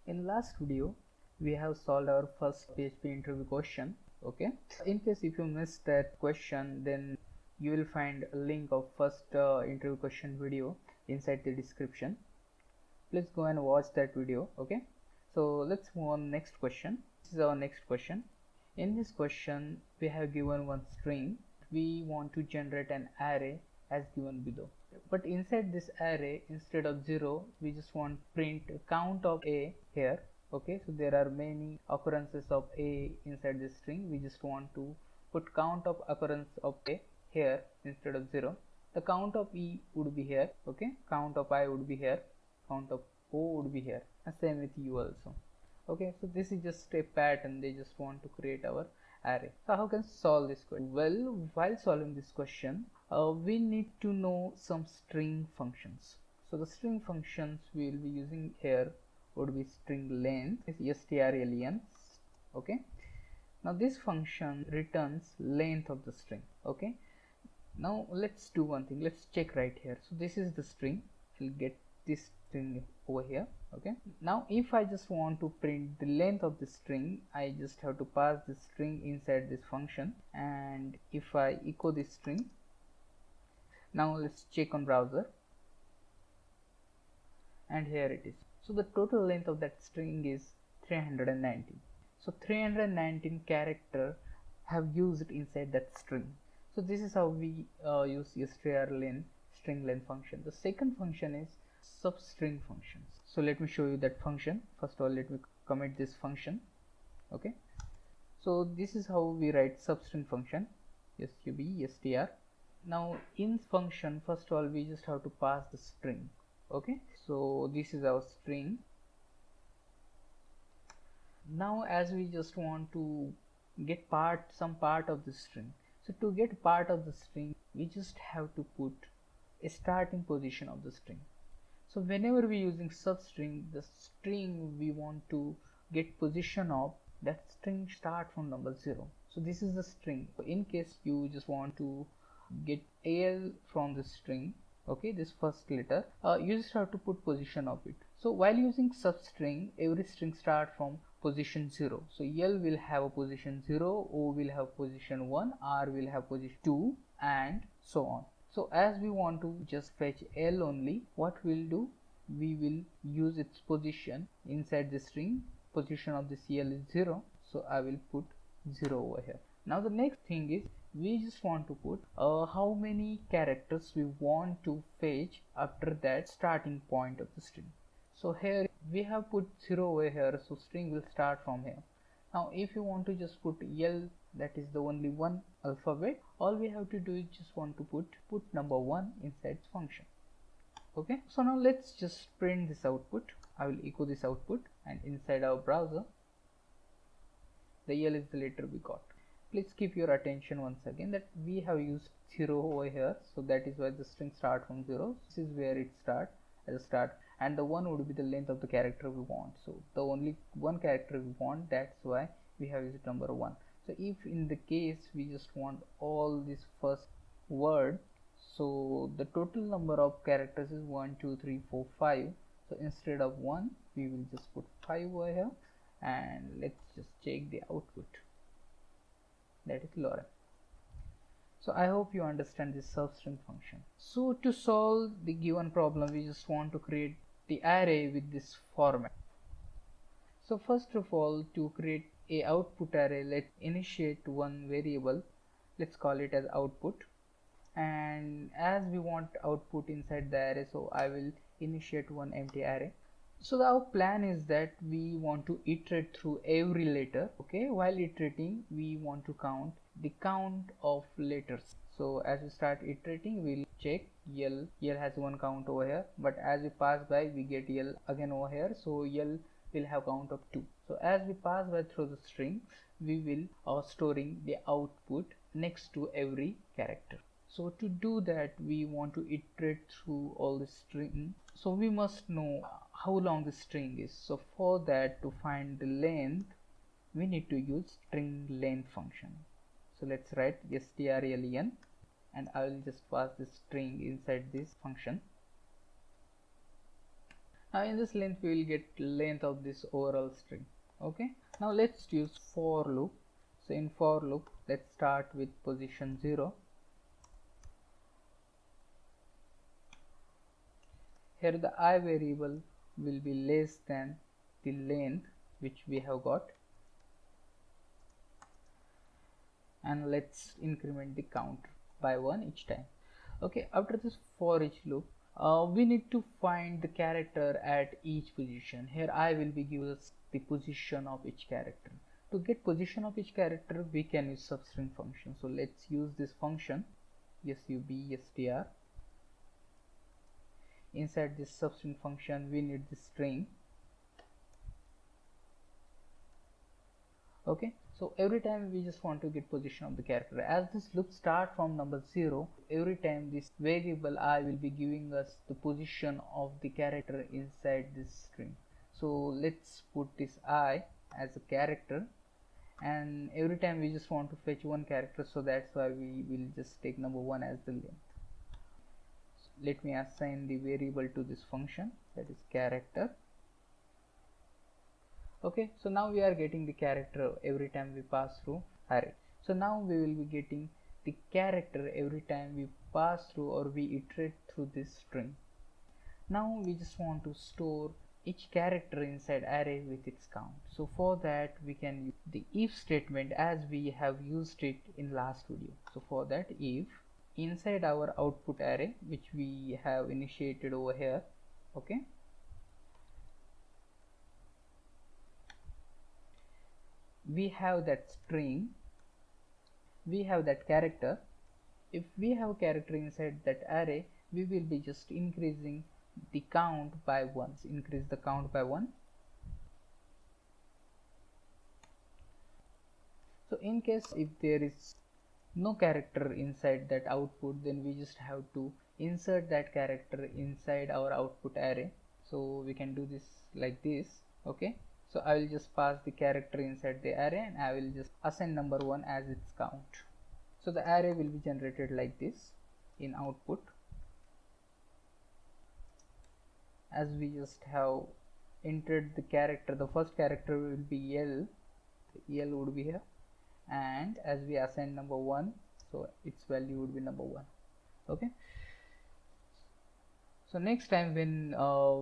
In last video, we have solved our first PHP interview question. Okay. In case if you missed that question, then you will find a link of first interview question video inside the description. Please go and watch that video. Okay. So let's move on next question. This is our next question. In this question, we have given one string. We want to generate an array as given below. But inside this array, instead of 0, we just want print count of a here. Okay, so there are many occurrences of a inside this string. We just want to put count of occurrence of a here instead of 0. The count of e would be here. Okay, count of I would be here, count of o would be here, and same with u also. Okay, so this is just a pattern. They just want to create our array. So how can solve this question? Well, while solving this question, we need to know some string functions. So the string functions we will be using here would be string length is strlen. Okay, now this function returns length of the string. Okay, now let's do one thing. Let's check right here. So this is the string. We'll get this string over here. Okay, now if I just want to print the length of the string, I just have to pass the string inside this function, and if I echo this string, now let's check on browser, and here it is. So the total length of that string is 319. So 319 character have used inside that string. So this is how we use strlen string length function. The second function is substring functions. So let me show you that function. First of all, let me commit this function. Okay, so this is how we write substring function, str. Now in function, first of all, we just have to pass the string. Okay, so this is our string. Now as we just want to get some part of the string, so to get part of the string, we just have to put a starting position of the string. So whenever we using substring, the string we want to get position of, that string start from number 0. So this is the string. In case you just want to get al from the string, okay, this first letter, you just have to put position of it. So while using substring, every string start from position 0. So L will have a position 0, O will have position 1, R will have position 2, and so on. So as we want to just fetch L only, what we'll do, we will use its position inside the string. Position of this L is 0, so I will put 0 over here. Now the next thing is, we just want to put how many characters we want to fetch after that starting point of the string. So here we have put 0 over here, so string will start from here. Now if you want to just put L, that is the only one alphabet, all we have to do is just want to put number 1 inside function. Okay, so now let's just print this output. I will echo this output, and inside our browser, the L is the letter we got. Please keep your attention once again that we have used 0 over here, so that is why the string start from 0. This is where it start as a start, and the 1 would be the length of the character we want. So the only one character we want, that's why we have used number 1. So if in the case we just want all this first word, so the total number of characters is 1 2 3 4 5. So instead of 1, we will just put 5 over here, and let's just check the output, that is lorem. So I hope you understand this substring function. So to solve the given problem, we just want to create the array with this format. So first of all, to create a output array, let's initiate one variable. Let's call it as output, and as we want output inside the array, so I will initiate one empty array. So our plan is that we want to iterate through every letter. Okay, while iterating, we want to count the count of letters. So as we start iterating, we'll check L has one count over here, but as we pass by, we get L again over here, so L will have count of 2. So as we pass by through the string, we will storing the output next to every character. So to do that, we want to iterate through all the string. So we must know how long the string is. So for that, to find the length, we need to use string length function. So let's write strlen, and I will just pass the string inside this function. Now in this length we will get length of this overall string. Okay, now let's use for loop. So in for loop, let's start with position 0. Here the I variable will be less than the length which we have got, and let's increment the count by 1 each time. Okay, after this for each loop, we need to find the character at each position. Here I will be give us the position of each character. To get position of each character, we can use substring function. So let's use this function substr. Inside this substring function, we need the string. Okay, so every time we just want to get position of the character. As this loop start from number 0, every time this variable I will be giving us the position of the character inside this string. So let's put this I as a character, and every time we just want to fetch one character, so that's why we will just take number 1 as the length. So let me assign the variable to this function, that is character. Okay, so now we are getting the character every time we pass through array. So now we will be getting the character every time we pass through or we iterate through this string. Now we just want to store each character inside array with its count. So for that we can use the if statement as we have used it in last video. So for that, if inside our output array which we have initiated over here, okay, we have that string, we have that character. If we have a character inside that array, we will be just increasing the count by 1. Increase the count by 1. So in case if there is no character inside that output, then we just have to insert that character inside our output array. So we can do this like this. Okay, so I will just pass the character inside the array and I will just assign number 1 as its count. So the array will be generated like this in output, as we just have entered the character. The first character will be L, L would be here, and as we assign number 1, so its value would be number 1. Okay, so next time when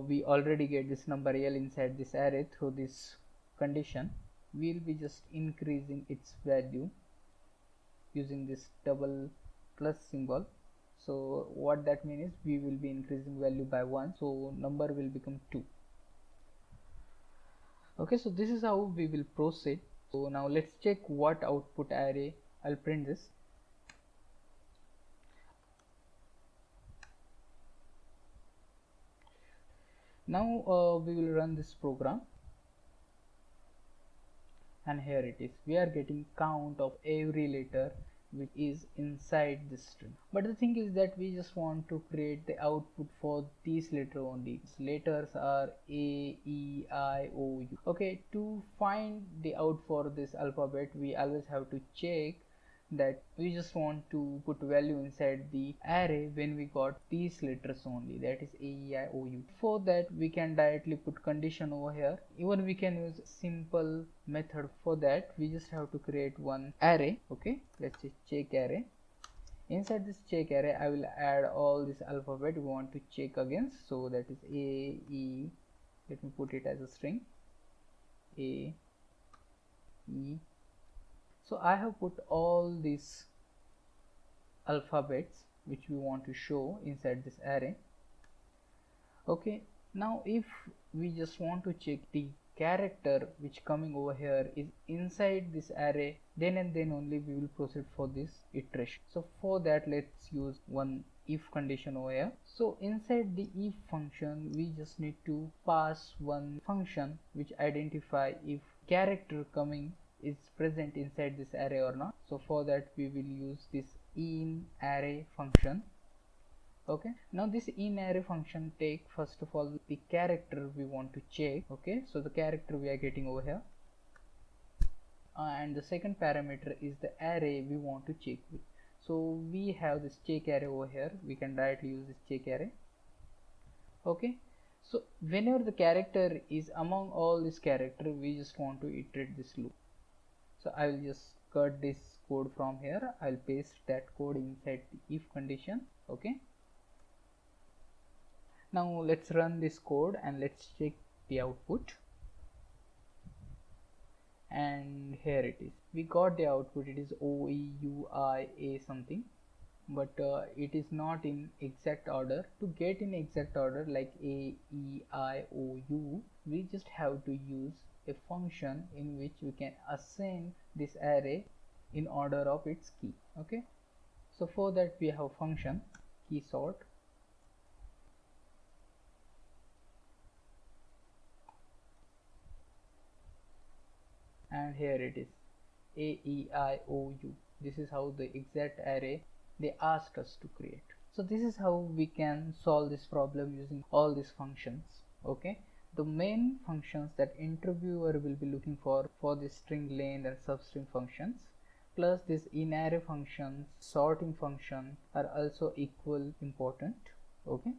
we already get this number L inside this array through this condition, we will be just increasing its value using this double plus symbol. So what that means is we will be increasing value by 1, so number will become 2. Okay, so this is how we will proceed. So now let's check what output array I'll print this. Now we will run this program, and here it is. We are getting count of every letter which is inside this string. But the thing is that we just want to create the output for these letters only. These letters are A, E, I, O, U. Okay, to find the out for this alphabet, we always have to check that we just want to put value inside the array when we got these letters only, that is A, E, I, O, U. For that we can directly put condition over here. Even we can use simple method. For that we just have to create one array. Okay, let's say check array. Inside this check array I will add all this alphabet we want to check against. So that is A, E, let me put it as a string, A, E. So I have put all these alphabets which we want to show inside this array. Okay, now if we just want to check the character which coming over here is inside this array, then and then only we will proceed for this iteration. So for that let's use one if condition over here. So inside the if function we just need to pass one function which identify if character coming is present inside this array or not. So for that we will use this in array function. Okay, now this in array function take first of all the character we want to check. Okay, so the character we are getting over here, and the second parameter is the array we want to check with. So we have this check array over here, we can directly use this check array. Okay, So whenever the character is among all this character, we just want to iterate this loop. So I will just cut this code from here. I'll paste that code inside the if condition. Okay, now let's run this code and let's check the output. And here it is, we got the output. It is OEUIA something, but it is not in exact order. To get in exact order like A, E, I, O, U, we just have to use a function in which we can assign this array in order of its key. Okay, so for that we have a function key sort, and here it is A, E, I, O, U. This is how the exact array they asked us to create. So this is how we can solve this problem using all these functions. Okay, the main functions that interviewer will be looking for this string length and substring functions, plus this in-array functions, sorting function are also equal important. Okay,